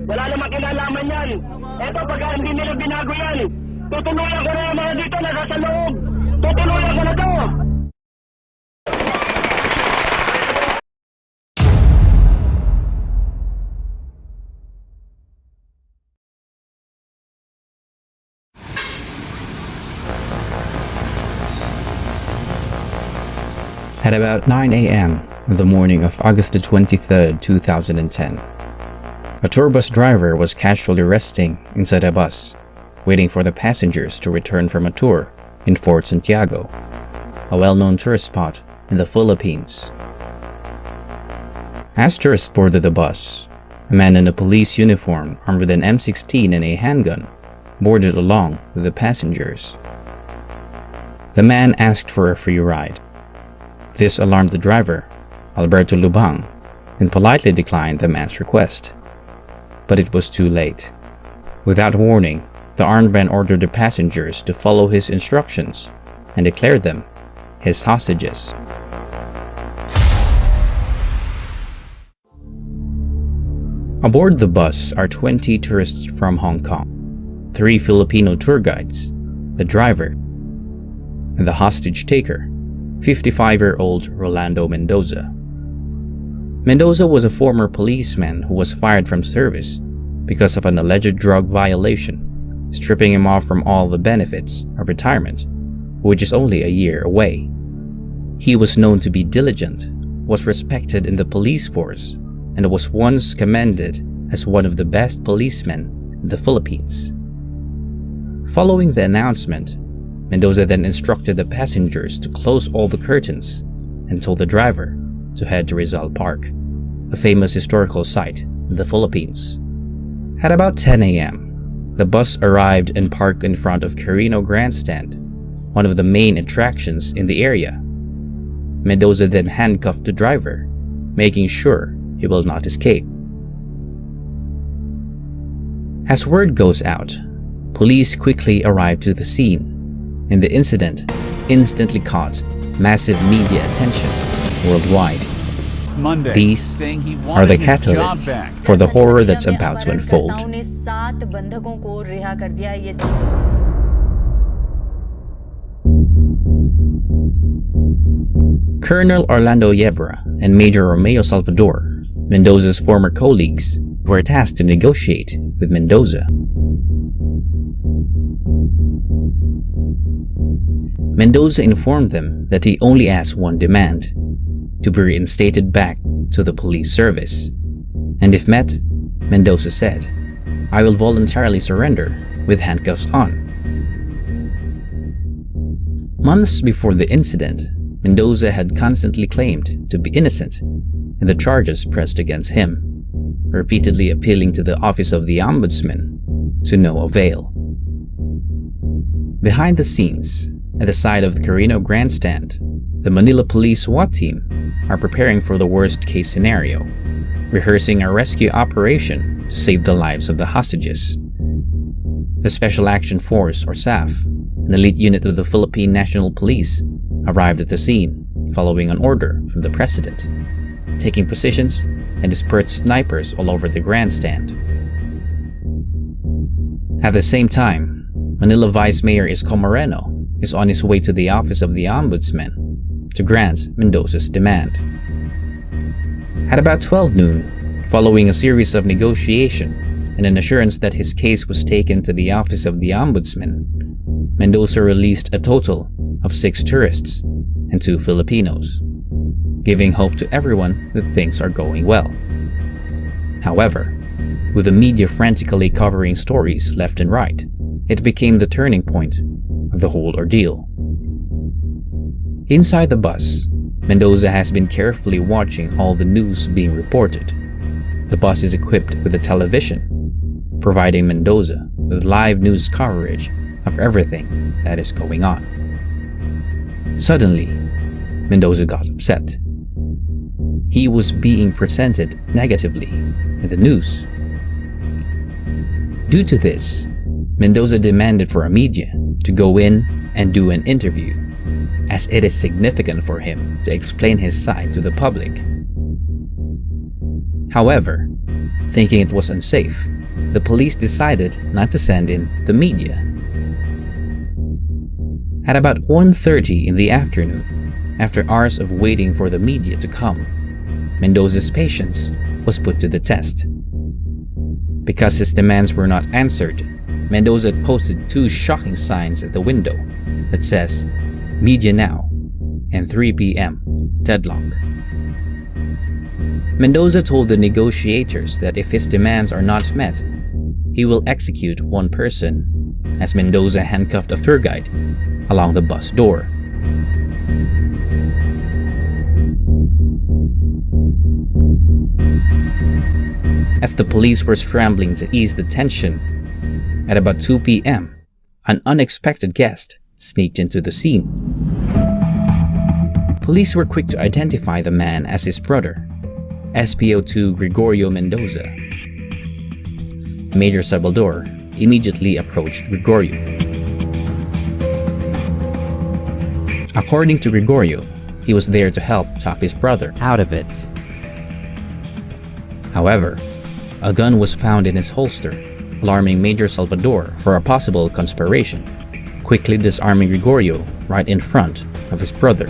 Wala namang kinalaman yan. Eto, pagka hindi nila binago yan, tutuluyan ko na yung mga dito na nasa loob. Tutuluyan ko na to. At about 9 a.m. on the morning of August the 23rd, 2010, a tour bus driver was casually resting inside a bus, waiting for the passengers to return from a tour in Fort Santiago, a well-known tourist spot in the Philippines. As tourists boarded the bus, a man in a police uniform armed with an M16 and a handgun boarded along with the passengers. The man asked for a free ride. This alarmed the driver, Alberto Lubang, and politely declined the man's request. But it was too late. Without warning, the armed man ordered the passengers to follow his instructions and declared them his hostages. Aboard the bus are 20 tourists from Hong Kong, 3 Filipino tour guides, the driver, and the hostage taker, 55-year-old Rolando Mendoza. Mendoza was a former policeman who was fired from service because of an alleged drug violation, stripping him off from all the benefits of retirement, which is only a year away. He was known to be diligent, was respected in the police force, and was once commended as one of the best policemen in the Philippines. Following the announcement, Mendoza then instructed the passengers to close all the curtains and told the driver to head to Rizal Park, a famous historical site in the Philippines. At about 10 a.m., the bus arrived and parked in front of Aquino Grandstand, one of the main attractions in the area. Mendoza then handcuffed the driver, making sure he will not escape. As word goes out, police quickly arrived to the scene, and the incident instantly caught massive media attention worldwide. These are the catalysts for the horror that's about to unfold. Colonel Orlando Yebra and Major Romeo Salvador, Mendoza's former colleagues, were tasked to negotiate with Mendoza. Mendoza informed them that he only asked one demand: to be reinstated back to the police service. And if met, Mendoza said, "I will voluntarily surrender with handcuffs on." Months before the incident, Mendoza had constantly claimed to be innocent in the charges pressed against him, repeatedly appealing to the Office of the Ombudsman to no avail. Behind the scenes, at the side of the Aquino Grandstand, the Manila Police SWAT team are preparing for the worst-case scenario, rehearsing a rescue operation to save the lives of the hostages. The Special Action Force, or SAF, an elite unit of the Philippine National Police, arrived at the scene following an order from the President, taking positions and dispersed snipers all over the grandstand. At the same time, Manila Vice Mayor Isko Moreno is on his way to the Office of the Ombudsman to grant Mendoza's demand. At about 12 noon, following a series of negotiation and an assurance that his case was taken to the Office of the Ombudsman, Mendoza released a total of 6 tourists and 2 Filipinos, giving hope to everyone that things are going well. However, with the media frantically covering stories left and right, it became the turning point of the whole ordeal. Inside the bus, Mendoza has been carefully watching all the news being reported. The bus is equipped with a television, providing Mendoza with live news coverage of everything that is going on. Suddenly, Mendoza got upset. He was being presented negatively in the news. Due to this, Mendoza demanded for a media to go in and do an interview, as it is significant for him to explain his side to the public. However, thinking it was unsafe, the police decided not to send in the media. At about 1:30 in the afternoon, after hours of waiting for the media to come, Mendoza's patience was put to the test. Because his demands were not answered, Mendoza posted 2 shocking signs at the window that says, "Media now," and 3 p.m. deadlock. Mendoza told the negotiators that if his demands are not met, he will execute one person, as Mendoza handcuffed a tour guide along the bus door. As the police were scrambling to ease the tension, at about 2 p.m., an unexpected guest sneaked into the scene. Police were quick to identify the man as his brother, SPO2 Gregorio Mendoza. Major Salvador immediately approached Gregorio. According to Gregorio, he was there to help talk his brother out of it. However, a gun was found in his holster, alarming Major Salvador for a possible conspiration, quickly disarming Gregorio right in front of his brother.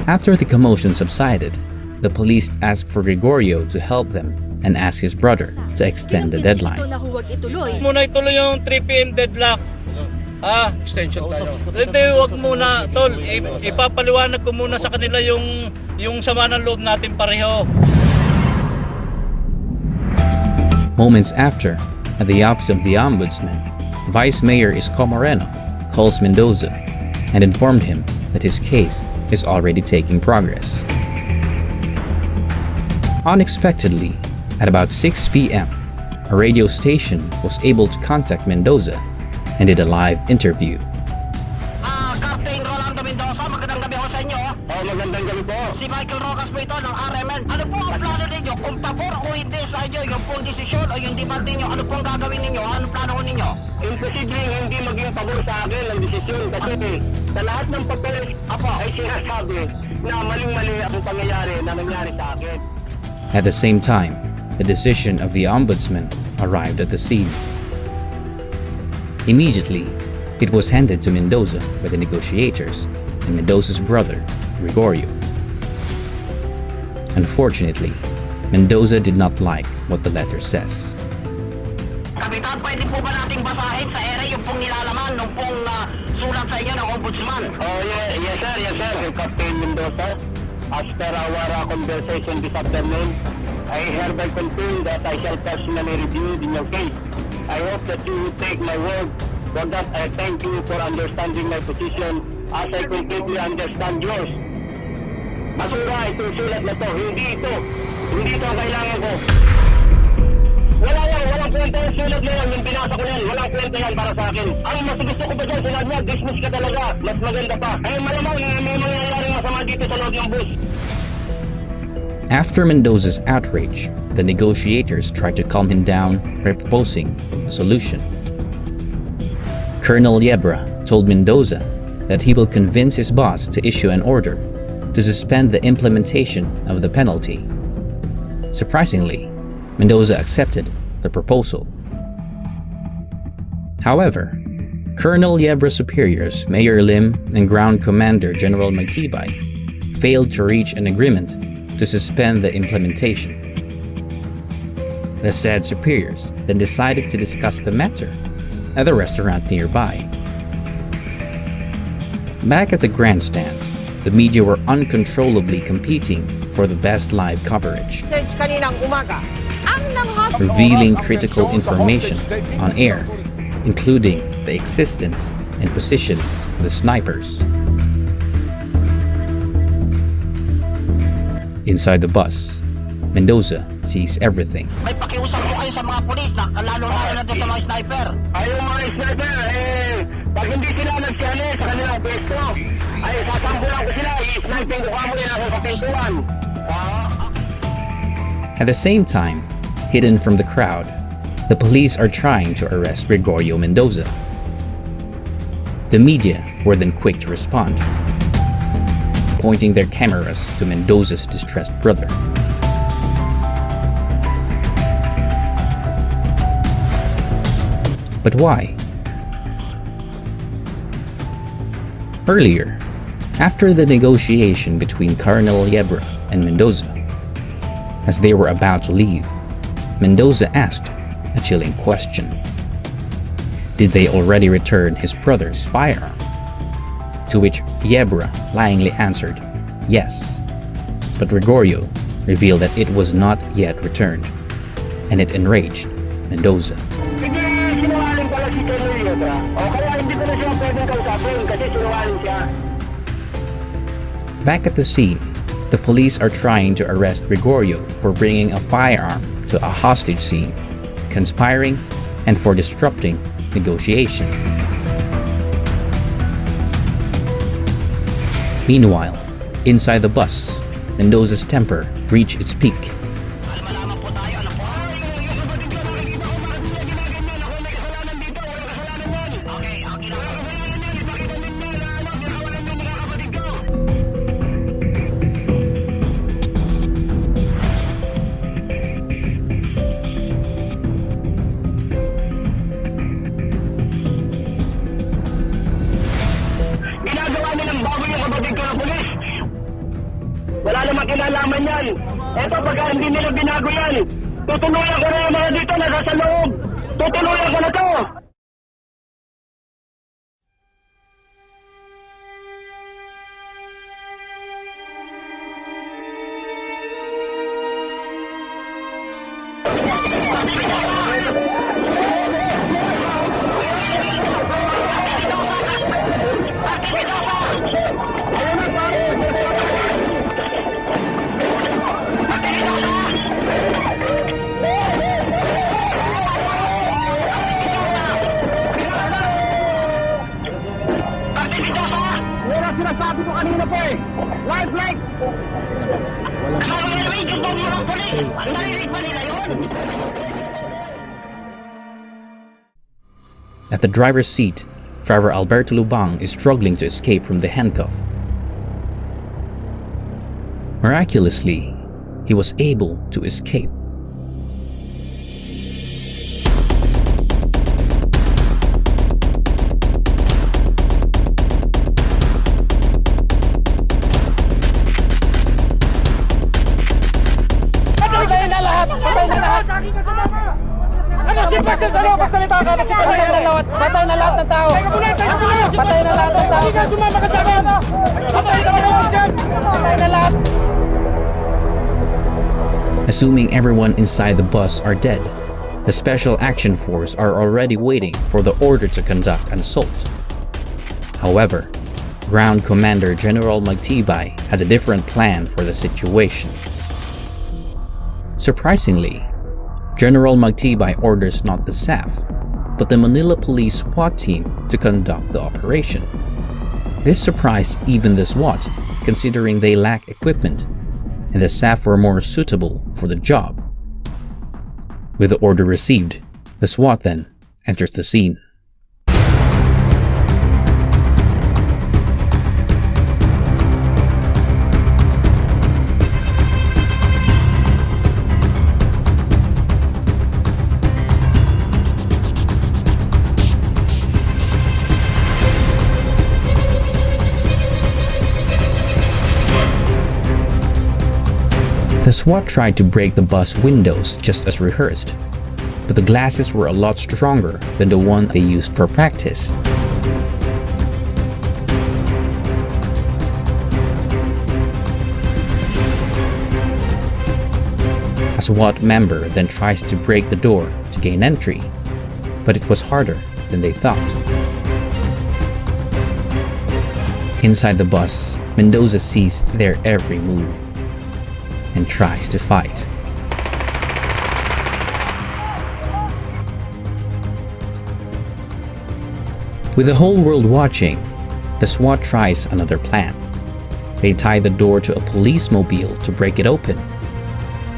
After the commotion subsided, the police asked for Gregorio to help them and asked his brother to extend the deadline. Muna ituloy yung 3 p.m. deadlock. Extension tayo. Hindi, wag muna, tol. Ipapaliwanag ko muna sa kanila yung sama ng loob natin pareho. Moments after, at the office of the Ombudsman, Vice Mayor Isko Moreno calls Mendoza and informed him that his case is already taking progress. Unexpectedly, at about 6 p.m., a radio station was able to contact Mendoza and did a live interview. Captain Rolando Mendoza, magandang gabi ho sa inyo. Magandang gabi po. Si Michael Rojas po ito ng RMN. Ano po ang plano ninyo? Kung pabor o hindi sa inyo, yung pong desisyon o yung demand ninyo, ano pong gagawin ninyo? Anong plano ho ninyo? Imposibleng hindi maging pabor sa akin ang desisyon kasi sa lahat ng papel ay sinasabi na maling-mali ang pangyayari na nangyari sa akin. At the same time, the decision of the Ombudsman arrived at the scene. Immediately, it was handed to Mendoza by the negotiators and Mendoza's brother, Gregorio. Unfortunately, Mendoza did not like what the letter says. Kapitan, pwede po ba nating basahin sa ere yung pong nilalaman nung pong sulat sa inyo ng Ombudsman? Yes sir, Captain Mendoza. As per our conversation this afternoon, I hereby confirm that I shall personally review your case. I hope that you will take my word. For that, I thank you for understanding my position as I completely understand yours. Basura itong sulat na to. Hindi ito ang kailangan ko. Walang kwenta yung sulat na yan. Yung binasa ko na yan, walang kwenta yan para sa akin. Ang mas gusto ko ba dyan, sinabi niya, dismiss ka talaga. Mas maganda pa. Ay malamang may mangyayari masama dito sa loob ng bus. After Mendoza's outrage, the negotiators tried to calm him down by proposing a solution. Colonel Yebra told Mendoza that he will convince his boss to issue an order to suspend the implementation of the penalty. Surprisingly, Mendoza accepted the proposal. However, Colonel Yebra's superiors, Mayor Lim and Ground Commander General Magtibay, failed to reach an agreement to suspend the implementation. The said superiors then decided to discuss the matter at a restaurant nearby. Back at the grandstand, the media were uncontrollably competing for the best live coverage, revealing critical information on air, including the existence and positions of the snipers. Inside the bus, Mendoza sees everything. May pakiusap po kayo sa mga pulis na lalo-lalo na doon sa mga sniper. Ay yung mga sniper, pag hindi sila nagsali sa kanilang pwesto, ay sasambulan ko sila, i-sniping ko kamo nila sa pintuan. At the same time, hidden from the crowd, the police are trying to arrest Gregorio Mendoza. The media were then quick to respond, pointing their cameras to Mendoza's distressed brother. But why? Earlier, after the negotiation between Colonel Yebra and Mendoza, as they were about to leave, Mendoza asked a chilling question. Did they already return his brother's firearm? To which Yebra lyingly answered, yes. But Gregorio revealed that it was not yet returned, and it enraged Mendoza. Hindi sinungaling pala si Colonel Yebra. O kaya hindi ko na siya pwedeng kausapin kasi sinungaling siya. Back at the scene, the police are trying to arrest Gregorio for bringing a firearm to a hostage scene, conspiring, and for disrupting negotiation. Meanwhile, inside the bus, Mendoza's temper reached its peak. Ginagawa nilang bago yung kapatid ko ng pulis. Wala namang kinalaman yan. Eto, pagka hindi nila binago yan, tutuluyan ko na yung mga dito na nasa loob. Tutuluyan ko na to. Sinasabi ko kanina po eh. Live like. Kasama na rin yung tomo ng polis. Ang narinig ba nila yun? At the driver's seat, driver Alberto Lubang is struggling to escape from the handcuff. Miraculously, he was able to escape. Patay na lahat ng tao. Patay na lahat ng tao. Patay na lahat. Assuming everyone inside the bus are dead, the Special Action Force are already waiting for the order to conduct an assault. However, Ground Commander General Magtibay has a different plan for the situation. Surprisingly, General Magtibay orders not the SAF, but the Manila Police SWAT team to conduct the operation. This surprised even the SWAT, considering they lack equipment, and the SAF were more suitable for the job. With the order received, the SWAT then enters the scene. The SWAT tried to break the bus windows just as rehearsed, but the glasses were a lot stronger than the one they used for practice. A SWAT member then tries to break the door to gain entry, but it was harder than they thought. Inside the bus, Mendoza sees their every move and tries to fight. With the whole world watching, the SWAT tries another plan. They tie the door to a police mobile to break it open,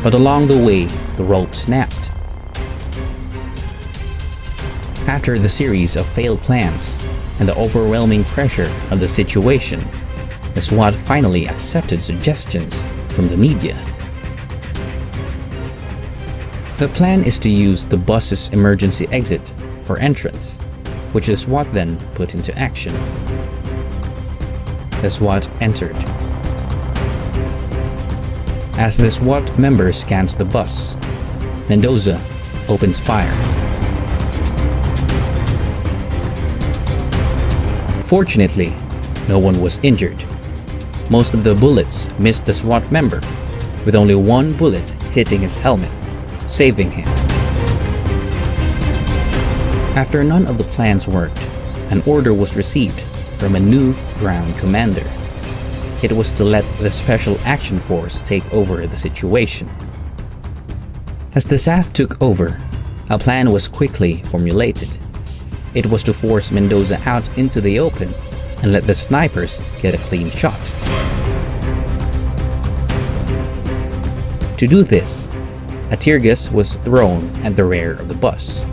but along the way, the rope snapped. After the series of failed plans and the overwhelming pressure of the situation, the SWAT finally accepted suggestions from the media. The plan is to use the bus's emergency exit for entrance, which the SWAT then put into action. The SWAT entered. As the SWAT member scans the bus, Mendoza opens fire. Fortunately, no one was injured. Most of the bullets missed the SWAT member, with only one bullet hitting his helmet, saving him. After none of the plans worked, an order was received from a new ground commander. It was to let the Special Action Force take over the situation. As the SAF took over, a plan was quickly formulated. It was to force Mendoza out into the open and let the snipers get a clean shot. To do this, a tear gas was thrown at the rear of the bus.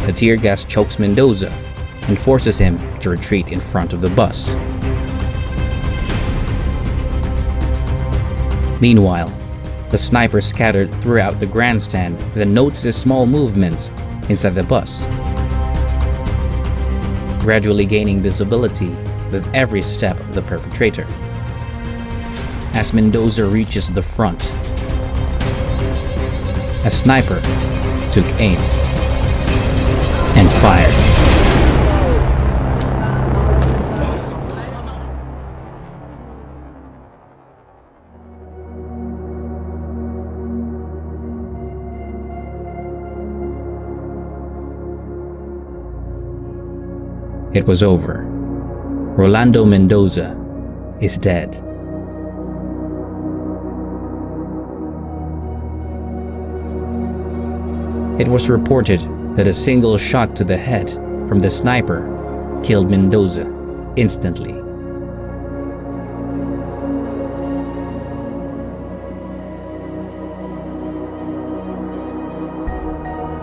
The tear gas chokes Mendoza and forces him to retreat in front of the bus. Meanwhile, the snipers scattered throughout the grandstand then notices small movements inside the bus, gradually gaining visibility with every step of the perpetrator. As Mendoza reaches the front, a sniper took aim and fired. It was over. Rolando Mendoza is dead. It was reported that a single shot to the head from the sniper killed Mendoza instantly.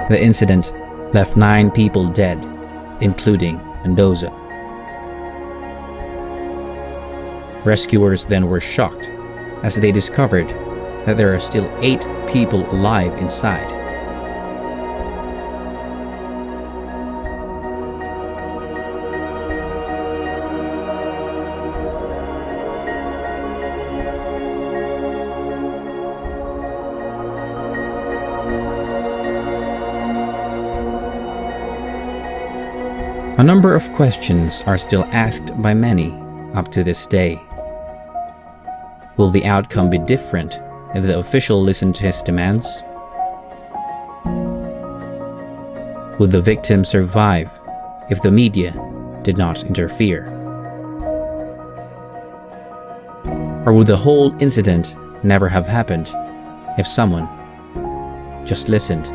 The incident left 9 people dead, including Mendoza. Rescuers then were shocked as they discovered that there are still 8 people alive inside. A number of questions are still asked by many up to this day. Will the outcome be different if the official listened to his demands? Would the victim survive if the media did not interfere? Or would the whole incident never have happened if someone just listened?